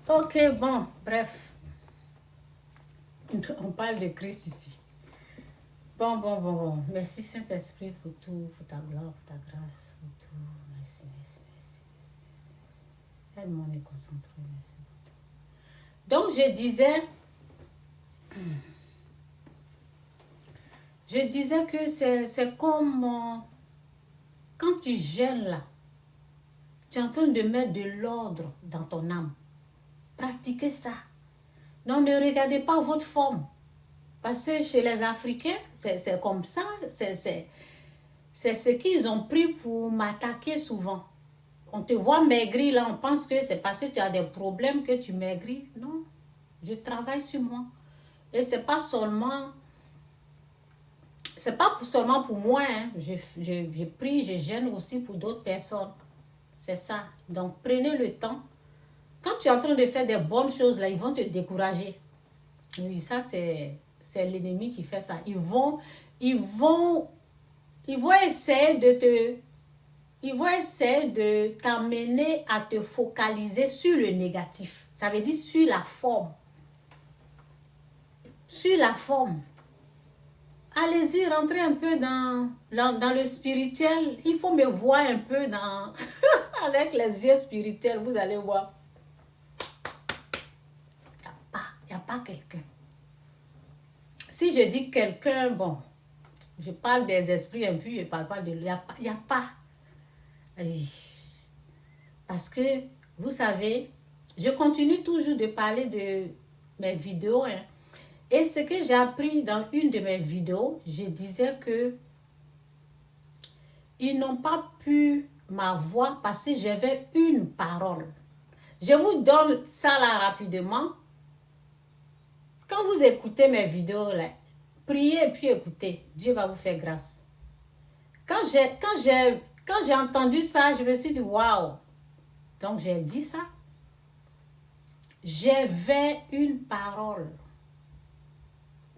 Ok, bon, bref. On parle de Christ ici. Bon. Merci Saint-Esprit pour tout, pour ta gloire, pour ta grâce, pour tout. Merci. Aide-moi à me concentrer, merci. Donc, je disais que c'est comme quand tu gênes là, tu es en train de mettre de l'ordre dans ton âme. Pratiquez ça. Non, ne regardez pas votre forme. Parce que chez les Africains, c'est comme ça. C'est ce qu'ils ont pris pour m'attaquer souvent. On te voit maigrir là, on pense que c'est parce que tu as des problèmes que tu maigris. Non, je travaille sur moi. Et c'est pas seulement pour moi. Hein. Je prie, je gêne aussi pour d'autres personnes. C'est ça. Donc, prenez le temps. Quand tu es en train de faire des bonnes choses, là, ils vont te décourager. Oui, ça, c'est l'ennemi qui fait ça. Ils vont essayer de t'amener à te focaliser sur le négatif. Ça veut dire sur la forme. Sur la forme. Allez-y, rentrez un peu dans le spirituel. Il faut me voir un peu dans avec les yeux spirituels, vous allez voir. Il n'y a pas quelqu'un. Si je dis quelqu'un, bon, je parle des esprits impurs, je ne parle pas de... Il n'y a pas. Oui. Parce que, vous savez, je continue toujours de parler de mes vidéos. Hein. Et ce que j'ai appris dans une de mes vidéos, je disais que ils n'ont pas pu m'avoir parce que j'avais une parole. Je vous donne ça là rapidement. Quand vous écoutez mes vidéos, là, priez et puis écoutez. Dieu va vous faire grâce. Quand j'ai entendu ça, je me suis dit, waouh. Donc, j'ai dit ça. J'avais une parole.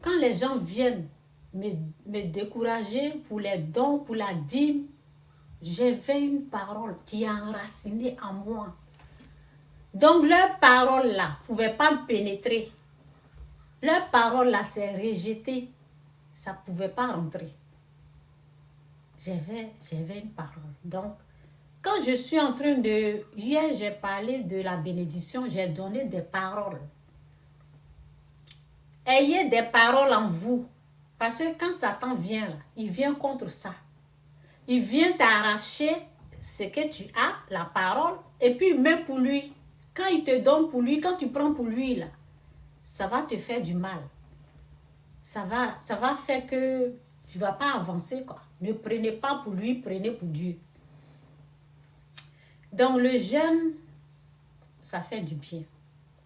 Quand les gens viennent me décourager pour les dons, pour la dîme, j'avais une parole qui est enracinée en moi. Donc, leur parole là ne pouvait pas me pénétrer. Leur parole là s'est rejetée. Ça ne pouvait pas rentrer. J'avais une parole. Donc, quand je suis en train de... Hier, j'ai parlé de la bénédiction. J'ai donné des paroles. Ayez des paroles en vous. Parce que quand Satan vient là, il vient contre ça. Il vient t'arracher ce que tu as, la parole, et puis il met pour lui. Quand il te donne pour lui, quand tu prends pour lui, là, ça va te faire du mal. Ça va faire que tu ne vas pas avancer, quoi. Ne prenez pas pour lui, prenez pour Dieu. Donc, le jeûne, ça fait du bien.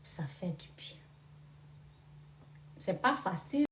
Ça fait du bien. C'est pas facile.